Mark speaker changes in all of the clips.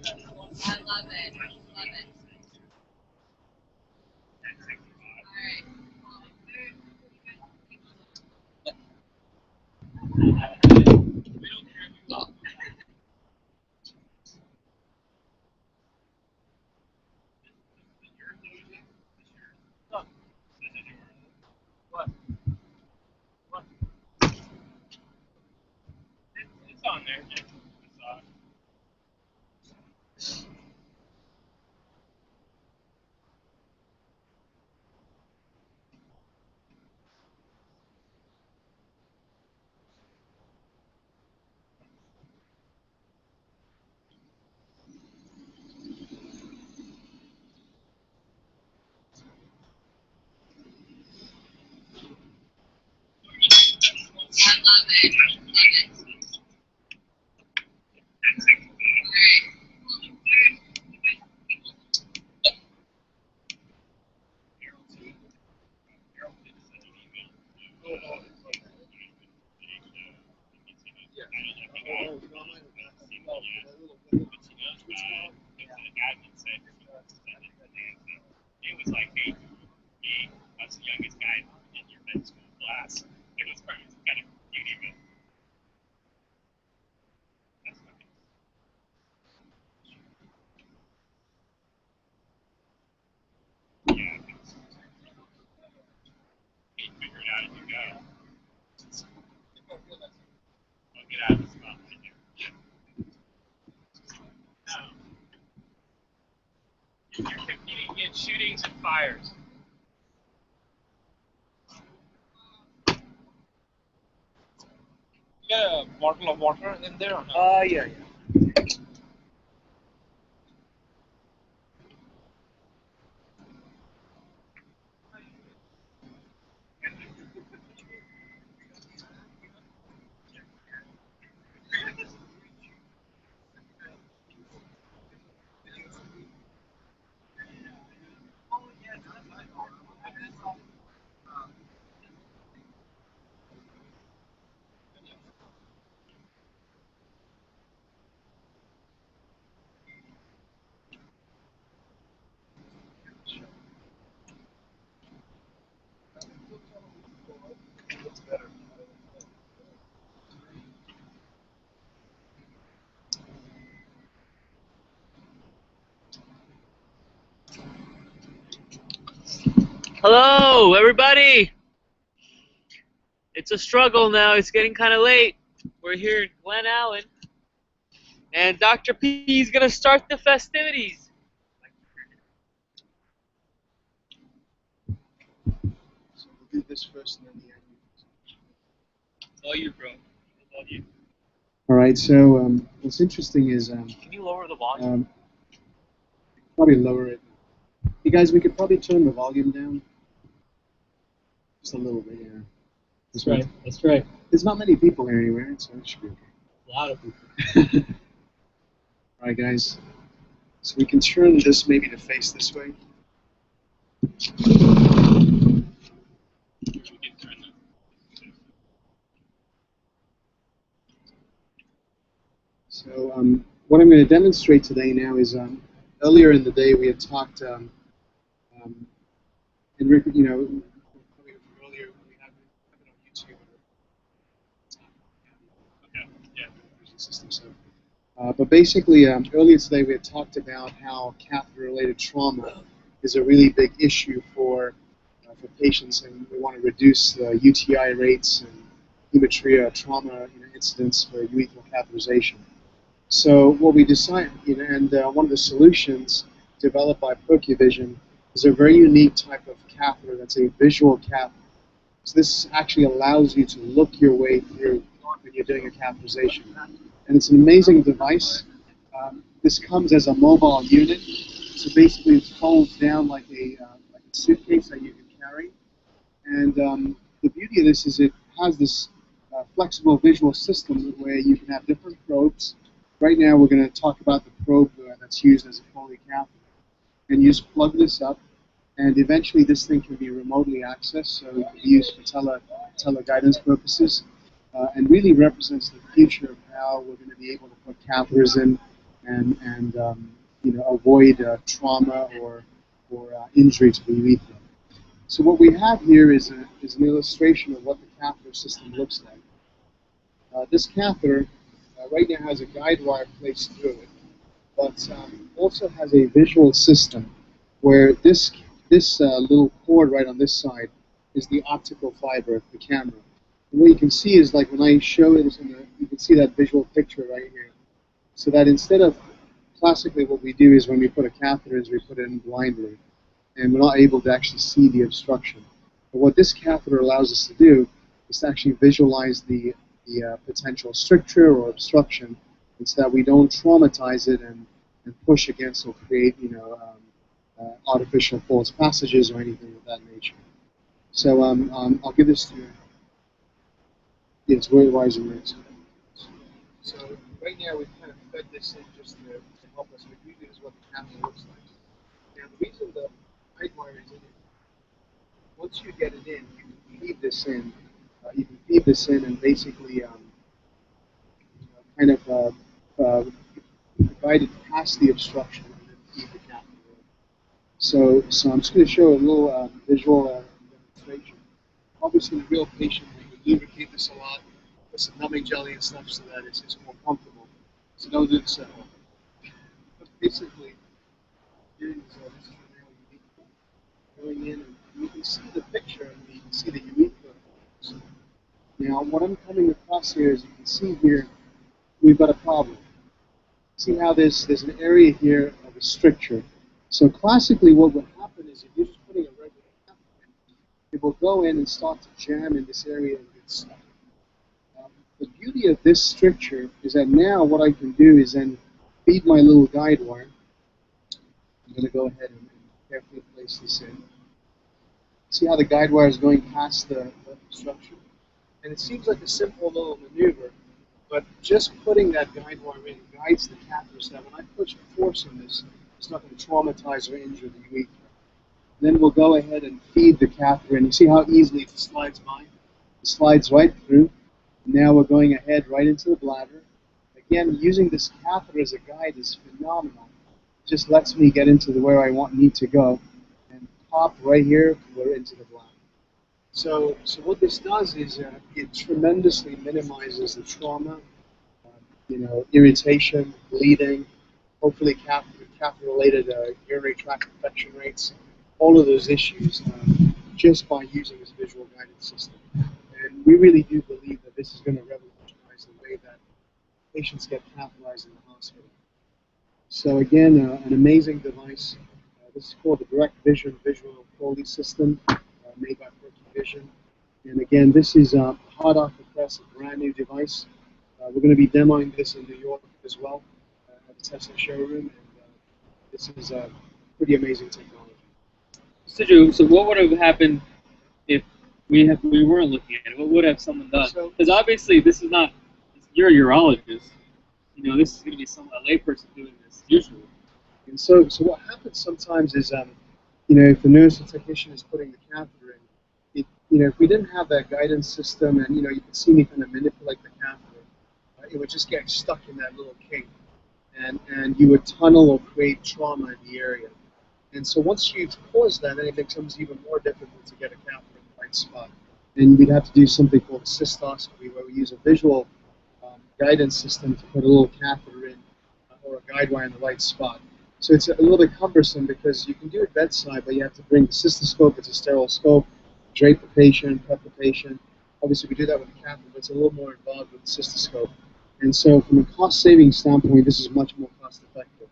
Speaker 1: I love it. Love it.
Speaker 2: What? What? It's on there. It's on.
Speaker 1: I love it. Love it.
Speaker 2: It was like, hey, I was the youngest guy in your med school class. It was kind of you even. Yeah, you figure it out as you go. I'll get out of this spot right there. You're competing in shootings and fires. You got a bottle of water in there or not?
Speaker 3: Yeah.
Speaker 2: Hello, everybody. It's a struggle now. It's getting kind of late. We're here in Glen Allen, and Dr. P is going to start the festivities.
Speaker 3: So we'll do this first and then the end.
Speaker 2: It's all you, bro. I love you.
Speaker 3: All right. So what's interesting is
Speaker 2: Can you lower the volume?
Speaker 3: probably lower it. You guys, we could probably turn the volume down just a little bit. Yeah.
Speaker 2: That's right. That's right.
Speaker 3: There's not many people here anywhere, so it should be okay.
Speaker 2: A lot of people.
Speaker 3: All right, guys. So we can turn this maybe to face this way. So what I'm going to demonstrate today now is earlier in the day we had talked, and Rick, you know, earlier we have it on YouTube. System, so. But basically, earlier today we had talked about how catheter-related trauma is a really big issue for patients, and we want to reduce the UTI rates and hematuria trauma incidents for urethral catheterization. So what we decided, and one of the solutions developed by ProcuVision is a very unique type of catheter that's a visual catheter. So this actually allows you to look your way through when you're doing a catheterization. And it's an amazing device. This comes as a mobile unit. So basically it folds down like a suitcase that you can carry. And the beauty of this is it has this flexible visual system where you can have different probes. Right now we're going to talk about the probe that's used as a Foley catheter. And you just plug this up, and eventually this thing can be remotely accessed, so it can be used for tele-guidance purposes, and really represents the future of how we're going to be able to put catheters in and avoid trauma or injury to the urethra. So what we have here is an illustration of what the catheter system looks like. This catheter right now has a guide wire placed through it, but also has a visual system where this little cord right on this side is the optical fiber of the camera. And what you can see is, like when I show it, you can see that visual picture right here. So that instead of classically what we do is when we put a catheter in, we put it in blindly, and we're not able to actually see the obstruction. But what this catheter allows us to do is to actually visualize the potential stricture or obstruction, and so that we don't traumatize it and push against or create artificial false passages or anything of that nature. So I'll give this to you. It's very wise and right. So right now we've kind of fed this in just to help us review this, what the catheter looks like. Now the reason the guide wire is in it, once you get it in, you can feed this in. You can feed this in and basically guide it past the obstruction and then feed the catheter in. So I'm just going to show a little visual demonstration. Obviously, in a real patient, we would lubricate this a lot, put some numbing jelly and stuff so that it's more comfortable. So don't do this at home. But basically, here is this is now urethra going in, and you can see the picture, and you can see the urethra. Now, what I'm coming across here is you can see here we've got a problem. See how there's an area here of a stricture. So classically, what would happen is if you're just putting a regular catheter in, it will go in and start to jam in this area and get stuck. The beauty of this stricture is that now what I can do is then feed my little guide wire. I'm going to go ahead and carefully place this in. See how the guide wire is going past the obstruction? And it seems like a simple little maneuver, but just putting that guide wire in guides the catheter so that when I push force on this, it's not going to traumatize or injure the urethra. Then we'll go ahead and feed the catheter in. You see how easily it slides by? It slides right through. Now we're going ahead right into the bladder. Again, using this catheter as a guide is phenomenal. It just lets me get into where I need to go and pop right here, we're into the bladder. So what this does is it tremendously minimizes the trauma, irritation, bleeding, hopefully catheter-related urinary tract infection rates, all of those issues just by using this visual guidance system. And we really do believe that this is going to revolutionize the way that patients get catheterized in the hospital. So again, an amazing device. This is called the Direct Vision Visual Foley System, made by Vision. And again, this is hot off the press, a brand new device. We're going to be demoing this in New York as well at the Tesla showroom. And this is pretty amazing technology.
Speaker 2: So what would have happened if we weren't looking at it? What would have someone done? Because obviously this is not, you're a urologist. This is going to be a layperson doing this usually.
Speaker 3: And so what happens sometimes is, if the nurse or technician is putting the catheter in, if we didn't have that guidance system and, you can see me kind of manipulate the catheter, it would just get stuck in that little kink. And you would tunnel or create trauma in the area. And so once you've caused that, then it becomes even more difficult to get a catheter in the right spot. And we'd have to do something called a cystoscopy, where we use a visual guidance system to put a little catheter in or a guide wire in the right spot. So it's a little bit cumbersome because you can do it bedside, but you have to bring the cystoscope, it's a sterile scope, drape the patient, prep the patient. Obviously we do that with the catheter, but it's a little more involved with the cystoscope. And so from a cost-saving standpoint, this is much more cost-effective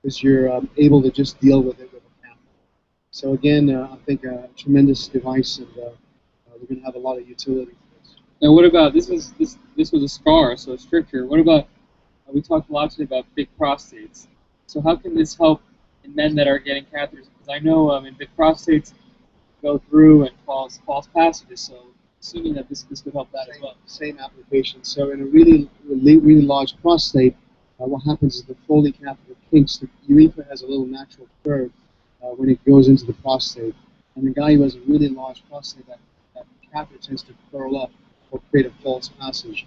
Speaker 3: because you're able to just deal with it with a catheter. So again, I think a tremendous device, and we're going to have a lot of utility for this.
Speaker 2: Now what about, this was a scar, so a stricture. What about, we talked a lot today about big prostates. So how can this help in men that are getting catheters? Because I know in big prostates go through and cause false passages, so assuming that this could help that as well.
Speaker 3: Same application. So in a really large prostate, what happens is the Foley catheter kinks. The urethra has a little natural curve when it goes into the prostate. And the guy who has a really large prostate, that catheter tends to curl up or create a false passage.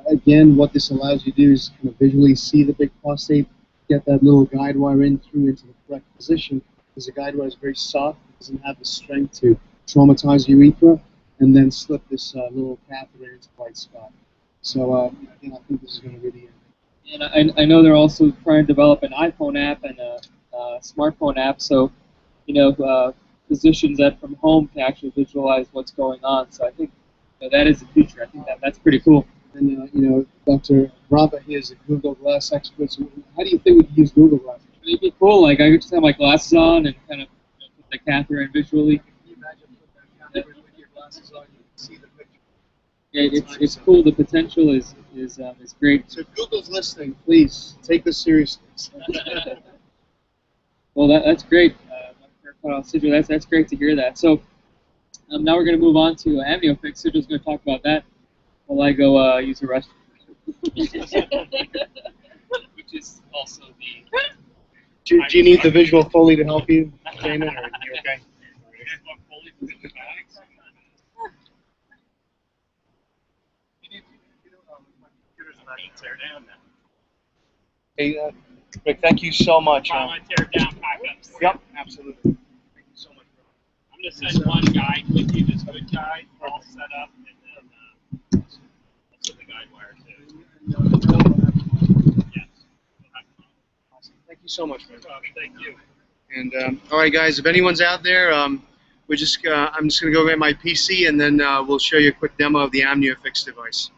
Speaker 3: Again, what this allows you to do is kind of visually see the big prostate get that little guide wire in through into the correct position, because the guide wire is very soft, it doesn't have the strength to traumatize the urethra, and then slip this little catheter into the right spot. So again, I think this is going to really.
Speaker 4: And I know they're also trying to develop an iPhone app and a smartphone app, so physicians that from home can actually visualize what's going on. So I think that is the future. I think that's pretty cool.
Speaker 3: And Dr. Brava here is a Google Glass expert. So how do you think we could use Google Glass?
Speaker 4: It'd be cool. Like I could just have my glasses on and kind of put the catheter in visually.
Speaker 3: Can you imagine putting that catheter with your glasses on? You can see the picture.
Speaker 4: Yeah, it's cool. The potential is great.
Speaker 3: So if Google's listening, please take this seriously.
Speaker 4: Well, that's great. Sidra, that's great to hear that. So now we're going to move on to AmnioFix. Sidra's going to talk about that while I go use the restroom. Which is also the...
Speaker 3: Do you need the visual Foley to help you, Damon, or are you okay? Hey, Rick, thank you so much.
Speaker 5: I want to tear down backups.
Speaker 3: Yep, absolutely. Thank you so much.
Speaker 5: I'm going to send one guide with you, this good guide, all set up, and then also the guide wire too. Yes.
Speaker 3: Awesome. Thank you so much, Rick.
Speaker 5: Thank you.
Speaker 3: And all right, guys, if anyone's out there, I'm just going to go get my PC, and then we'll show you a quick demo of the AmnioFix device.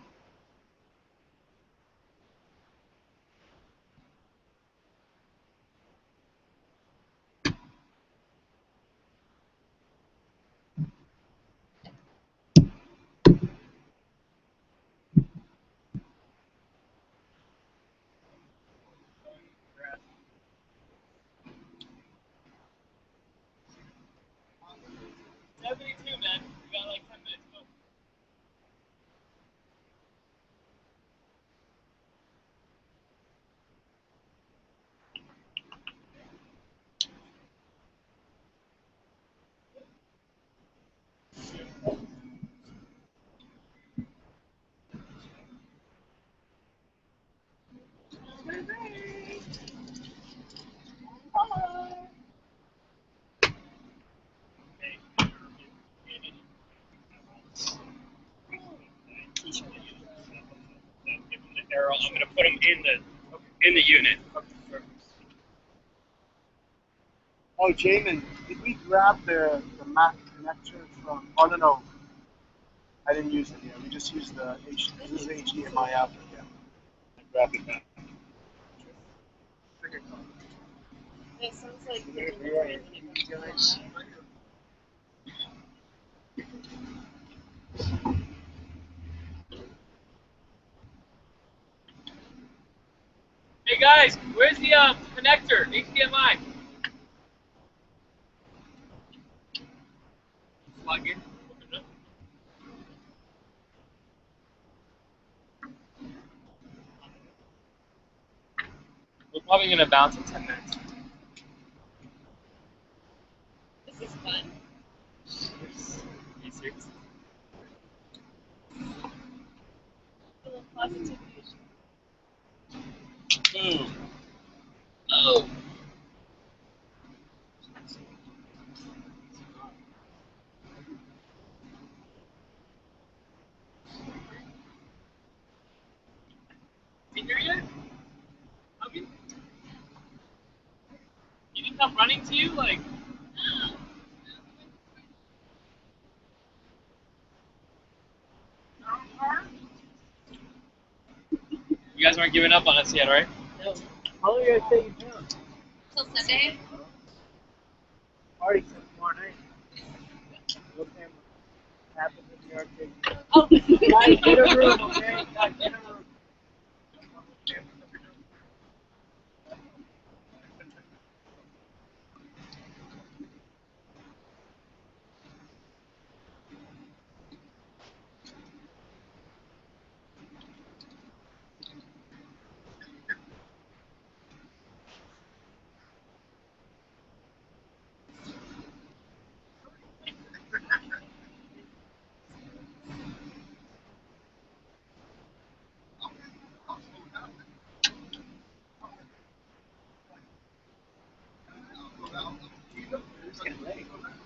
Speaker 5: Man. We got like 10 minutes. Go. I'm going to put them in the unit.
Speaker 3: Oh, Jamin, did we grab the Mac connector from? Oh no, I didn't use it yet. We just used the this is HDMI out. Yeah, I grabbed it back.
Speaker 1: It sounds like
Speaker 3: Guys.
Speaker 2: Hey guys, where's the connector? HDMI. Plug in. We're probably gonna bounce in 10 minutes.
Speaker 1: this is fun.
Speaker 2: Are you serious?
Speaker 1: A little positivity.
Speaker 2: Boom. Oh. Is he here yet? Okay. He didn't come running to you? Like, you guys aren't giving up on us yet, right?
Speaker 4: No. How long are you guys taking down?
Speaker 1: Till Sunday?
Speaker 4: Party till tomorrow night. What happens in the arcade?
Speaker 1: Oh.
Speaker 4: Guys, get a room, okay? Guys, get a room.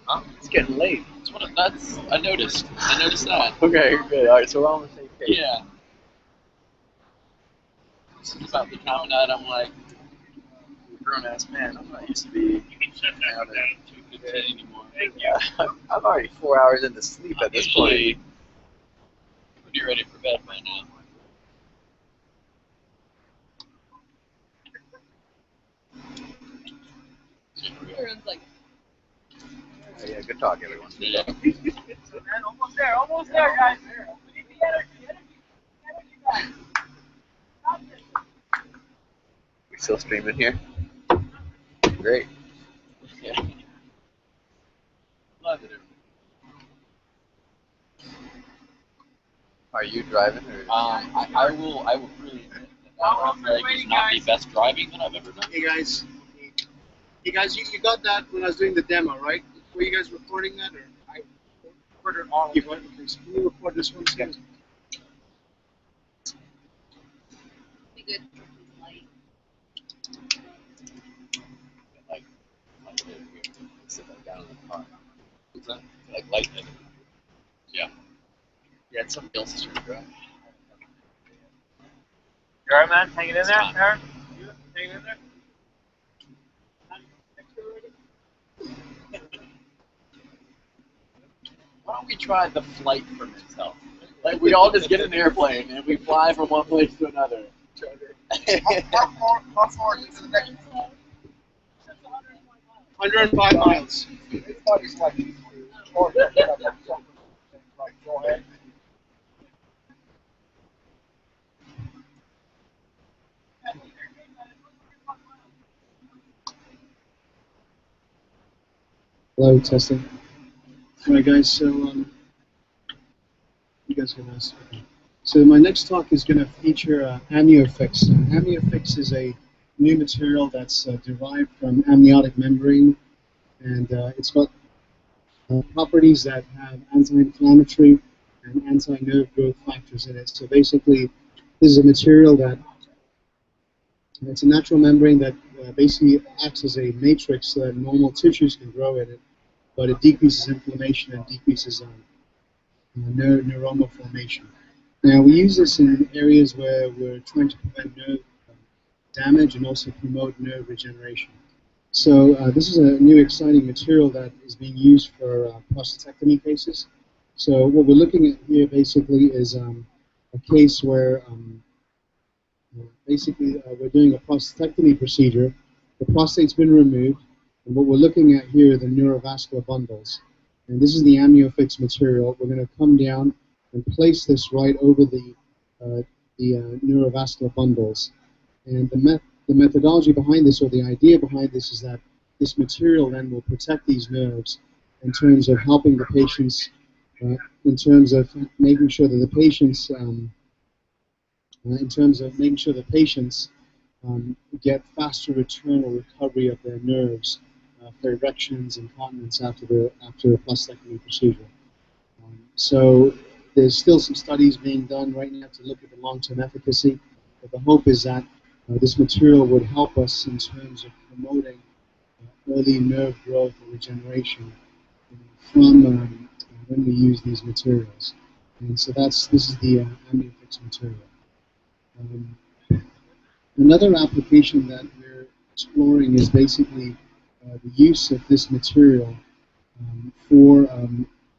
Speaker 6: Huh?
Speaker 7: It's getting late.
Speaker 6: I noticed that.
Speaker 7: Okay, good. All right, so we're on the same page.
Speaker 6: Yeah. This is about the time of night I'm like,
Speaker 7: Grown ass man. I'm not used to be.
Speaker 5: You can shut that
Speaker 7: Yeah,
Speaker 5: one down.
Speaker 6: 2:15 anymore.
Speaker 5: Thank you.
Speaker 7: Yeah, I'm already 4 hours into sleep at this point.
Speaker 6: Usually pretty ready for bed by now.
Speaker 1: Everyone's like,
Speaker 7: Oh, yeah, good talk, everyone.
Speaker 6: Yeah.
Speaker 5: Almost there, guys. We need the energy back.
Speaker 7: We still streaming here? Great.
Speaker 6: Yeah. Love it.
Speaker 7: Are you driving or?
Speaker 6: I will really admit that drag is not the best driving that I've ever done.
Speaker 3: Hey guys, you got that when I was doing the demo, right? Were you guys recording that, or I recorded all of it? Okay, so can you record this one? Yeah.
Speaker 1: be good. Light.
Speaker 6: Like sit like down in the car. What's that? Like light. Yeah.
Speaker 7: Yeah, it's somebody else's turn to drive.
Speaker 2: You alright, man? Hanging in there, Aaron? You hanging in there?
Speaker 6: Why don't we try the flight from itself? Like we all just get in an airplane and we fly from one place to another.
Speaker 3: How far is it to the next one? 105 miles.
Speaker 8: Go ahead.
Speaker 3: Hello, testing. All right, guys. So, you guys can ask. Okay. So, my next talk is going to feature AmnioFix. AmnioFix is a new material that's derived from amniotic membrane, and it's got properties that have anti-inflammatory and anti-nerve growth factors in it. So, basically, this is a material that it's a natural membrane that basically acts as a matrix so that normal tissues can grow in it, but it decreases inflammation and decreases neuronal formation. Now, we use this in areas where we're trying to prevent nerve damage and also promote nerve regeneration. So this is a new exciting material that is being used for prostatectomy cases. So what we're looking at here basically is a case where we're doing a prostatectomy procedure. The prostate's been removed, and what we're looking at here are the neurovascular bundles. And this is the AmnioFix material. We're going to come down and place this right over the neurovascular bundles. And the methodology behind this, or the idea behind this, is that this material then will protect these nerves in terms of helping the patients, in terms of making sure that the patients, get faster return or recovery of their nerves for erections and continence after a prostatectomy procedure. So there's still some studies being done right now to look at the long-term efficacy, but the hope is that this material would help us in terms of promoting early nerve growth or regeneration from when we use these materials. And so this is the AmnioFix material. Another application that we're exploring is basically the use of this material for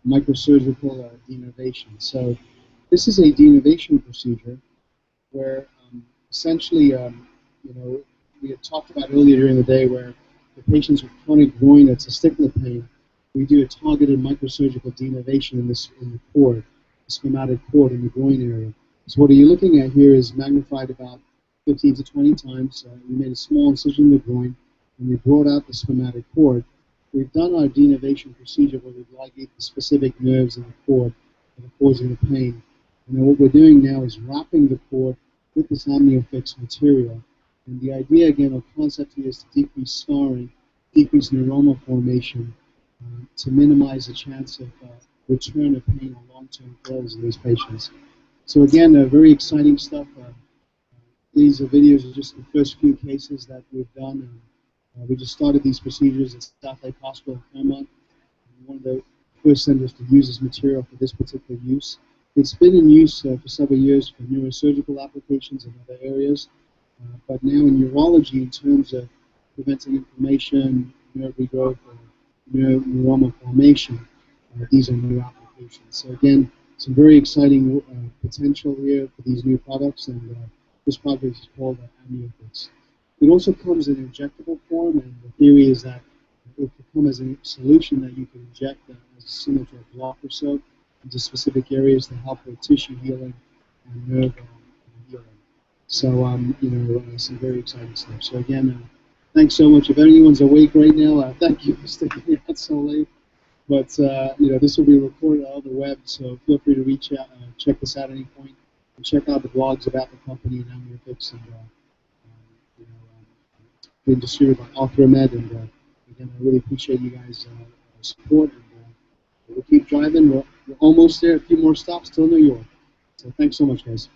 Speaker 3: microsurgical denervation. So this is a denervation procedure where essentially, we had talked about earlier during the day where the patients with chronic groin or testicular pain, we do a targeted microsurgical denervation in the cord, the spermatic cord in the groin area. So what you're looking at here is magnified about 15 to 20 times. We made a small incision in the groin, and we brought out the spermatic cord. We've done our denervation procedure where we've ligated the specific nerves in the cord that are causing the pain. And then what we're doing now is wrapping the cord with this AmnioFix material. And the idea, again, or concept here is to decrease scarring, decrease neuronal formation, to minimize the chance of return of pain or long-term flares in these patients. So again, very exciting stuff. These videos are just the first few cases that we've done. We just started these procedures at South Lake Hospital in Claremont. one of the first centers to use this material for this particular use. It's been in use for several years for neurosurgical applications in other areas, but now in neurology, in terms of preventing inflammation, nerve regrowth, or neuronal formation, these are new applications. So again, some very exciting potential here for these new products, and this product is called AmnioFix. It also comes in injectable form, and the theory is that it will come as a solution that you can inject as similar to a block or so into specific areas to help with tissue healing and nerve healing. So, some very exciting stuff. So again, thanks so much. If anyone's awake right now, thank you for sticking out so late. But this will be recorded on the web, so feel free to reach out, check this out at any point, and check out the blogs about the company and AmnioFix, and being distributed by AuthorMed. And again, I really appreciate you guys' support. And we'll keep driving. We're almost there. A few more stops till New York. So thanks so much, guys.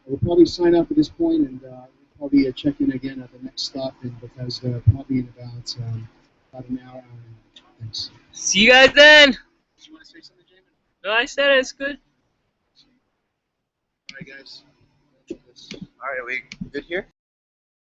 Speaker 3: We'll probably sign up at this point, and we'll probably check in again at the next stop, because probably in about an hour. Thanks.
Speaker 2: See you guys then.
Speaker 3: Do you want to say something, Jamin?
Speaker 2: No, I said it's good.
Speaker 3: All right, guys.
Speaker 7: All right, are we good here?